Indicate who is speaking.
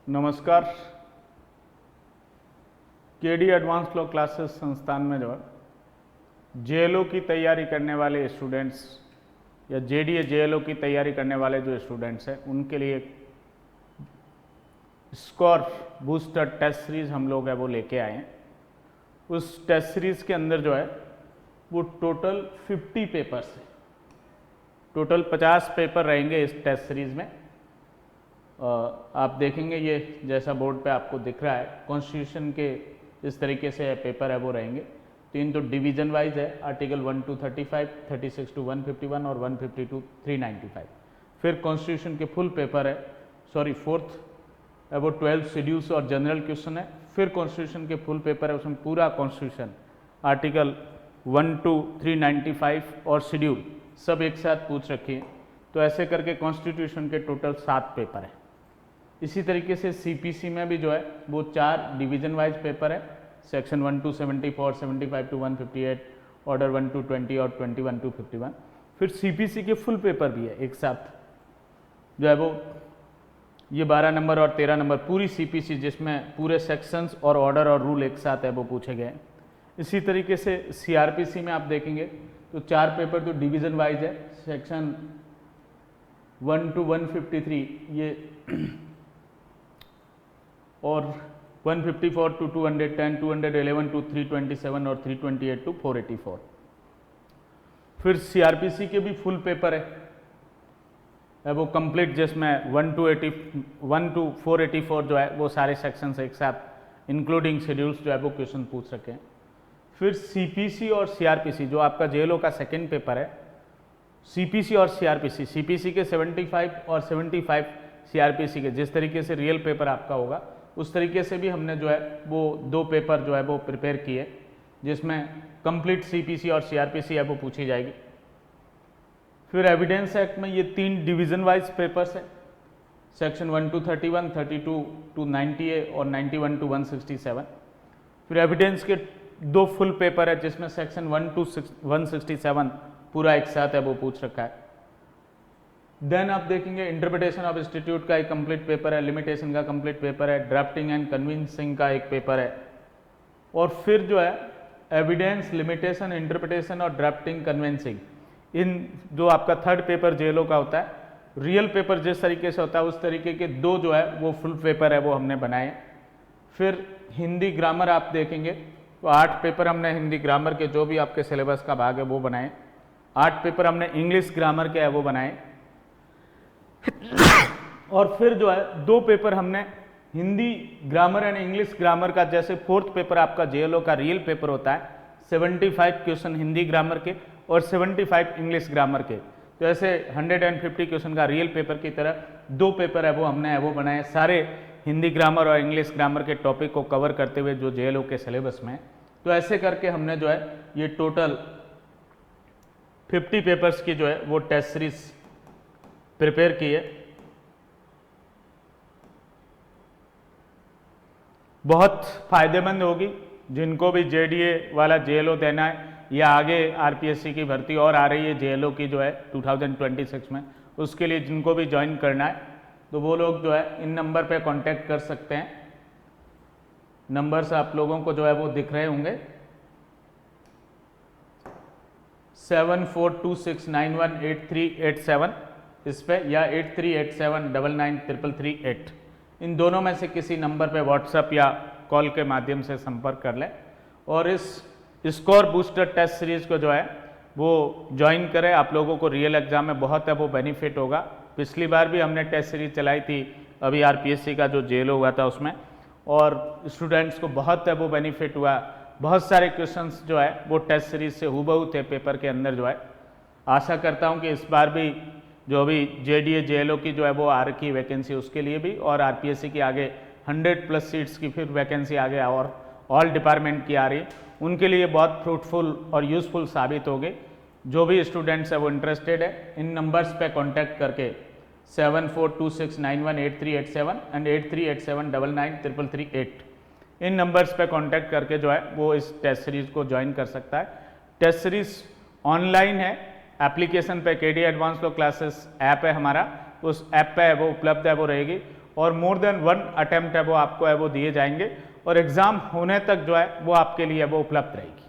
Speaker 1: नमस्कार। KD advance law classes संस्थान में जो है जेएलओ की तैयारी करने वाले स्टूडेंट्स या जेडीए जेएलओ की तैयारी करने वाले जो स्टूडेंट्स हैं उनके लिए स्कोर बूस्टर टेस्ट सीरीज हम लोग है वो लेके आए हैं। उस टेस्ट सीरीज के अंदर जो है वो टोटल 50 पेपर्स है, टोटल 50 पेपर रहेंगे इस टेस्ट सीरीज में। आप देखेंगे ये जैसा बोर्ड पे आपको दिख रहा है, कॉन्स्टिट्यूशन के इस तरीके से पेपर है वो रहेंगे। तीन तो डिवीजन वाइज है, आर्टिकल 1 to 35, 36 to 151 और 150 to 395। फिर कॉन्स्टिट्यूशन के फुल पेपर है, फोर्थ है वो 12 शेड्यूल्स और जनरल क्वेश्चन है। फिर कॉन्स्टिट्यूशन के फुल पेपर है, उसमें पूरा कॉन्स्टिट्यूशन आर्टिकल 1 to 395 और शेड्यूल सब एक साथ पूछ रखी है। तो ऐसे करके कॉन्स्टिट्यूशन के टोटल 7 पेपर है। इसी तरीके से सीपीसी में भी जो है वो 4 डिवीजन वाइज पेपर है, section 1 to 74, 75 to 158, order 1 to 20 और 21 to 51। फिर सीपीसी के फुल पेपर भी है एक साथ, जो है वो ये 12 नंबर और 13 नंबर पूरी सीपीसी, जिसमें पूरे सेक्शंस और ऑर्डर और रूल एक साथ है वो पूछे गए। इसी तरीके से सीआरपीसी में आप देखेंगे तो 4 पेपर तो डिवीजन वाइज है, सेक्शन 1 to 153 ये और 154 to 210, 211 to 327 और 328 to 484। फिर सीआरपीसी के भी फुल पेपर है वो कंप्लीट, जिसमें 1 to 484 जो है वो सारे सेक्शंस एक साथ इंक्लूडिंग शेड्यूल्स जो है वो क्वेश्चन पूछ सके। फिर सीपीसी और सीआरपीसी जो आपका जेएलओ का सेकेंड पेपर है, सीपीसी और सीआरपीसी, सीपीसी के 75 और 75 सीआरपीसी के, जिस तरीके से रियल पेपर आपका होगा उस तरीके से भी हमने जो है वो 2 पेपर जो है वो प्रिपेयर किए, जिसमें कंप्लीट सीपीसी और सीआरपीसी है वो पूछी जाएगी। फिर एविडेंस एक्ट में ये 3 डिवीजन वाइज पेपर्स है, सेक्शन 1 to 31, 32 to 90A और 91 to 167। फिर एविडेंस के 2 फुल पेपर है, जिसमें सेक्शन 1 to 167 पूरा एक साथ है वो पूछ रखा है। देन आप देखेंगे इंटरप्रिटेशन ऑफ इंस्टीट्यूट का एक कंप्लीट पेपर है, लिमिटेशन का कंप्लीट पेपर है, ड्राफ्टिंग एंड कन्विंसिंग का एक पेपर है। और फिर जो है एविडेंस, लिमिटेशन, इंटरप्रिटेशन और ड्राफ्टिंग कन्विंसिंग, इन जो आपका थर्ड पेपर जेएलओ का होता है, रियल पेपर जिस तरीके से होता है उस तरीके के 2 जो है वो फुल पेपर है वो हमने बनाए। फिर हिंदी ग्रामर आप देखेंगे तो 8 पेपर हमने हिंदी ग्रामर के, जो भी आपके सिलेबस का भाग है वो बनाए। 8 पेपर हमने इंग्लिश ग्रामर के है वो बनाए। और फिर जो है 2 पेपर हमने Hindi grammar and English grammar का, जैसे फोर्थ पेपर आपका जेएलओ का रियल पेपर होता है 75 क्वेश्चन हिंदी ग्रामर के और 75 इंग्लिश ग्रामर के, तो ऐसे 150 क्वेश्चन का रियल पेपर की तरह 2 पेपर है वो हमने है वो बनाए, सारे हिंदी ग्रामर और इंग्लिश ग्रामर के टॉपिक को कवर करते हुए जो जेएलओ के सिलेबस में। तो ऐसे करके हमने जो है ये टोटल 50 पेपर्स की जो है वो टेस्ट सीरीज प्रिपेयर की है। बहुत फायदेमंद होगी जिनको भी जेडीए वाला जेएलओ देना है, या आगे आरपीएससी की भर्ती और आ रही है जेएलओ की जो है 2026 में, उसके लिए जिनको भी ज्वाइन करना है तो वो लोग जो है इन नंबर पे कांटेक्ट कर सकते हैं। नंबर्स आप लोगों को जो है वो दिख रहे होंगे, 7426918387 इस पे, या 8387993338, इन दोनों में से किसी नंबर पे व्हाट्सएप या कॉल के माध्यम से संपर्क कर लें और इस स्कोर बूस्टर टेस्ट सीरीज को जो है वो ज्वाइन करें। आप लोगों को रियल एग्जाम में बहुत है वो बेनिफिट होगा। पिछली बार भी हमने टेस्ट सीरीज चलाई थी अभी आरपीएससी का जो जेएलओ हुआ था उसमें, और स्टूडेंट्स को बहुत है वो बेनिफिट हुआ। बहुत सारे क्वेश्चंस जो है वो टेस्ट सीरीज से हूबहू थे पेपर के अंदर जो है। आशा करता हूँ कि इस बार भी जो भी जेडीए जेएलओ की जो है वो आ रखी वैकेंसी उसके लिए भी, और आरपीएससी की आगे 100+ सीट्स की फिर वैकेंसी आगे और ऑल डिपार्टमेंट की आ रही, उनके लिए बहुत फ्रूटफुल और यूज़फुल साबित होगी। जो भी स्टूडेंट्स है वो इंटरेस्टेड है, इन नंबर्स पे कांटेक्ट करके 7426918387 एंड 8387993338 इन नंबर्स पे कांटेक्ट करके जो है वो इस टेस्ट सीरीज को ज्वाइन कर सकता है। टेस्ट सीरीज ऑनलाइन है, एप्लीकेशन पे KD advance law classes app है हमारा, उस ऐप पे वो उपलब्ध है वो रहेगी। और मोर देन 1 अटेम्प्ट है वो आपको है वो दिए जाएंगे और एग्ज़ाम होने तक जो है वो आपके लिए वो उपलब्ध रहेगी।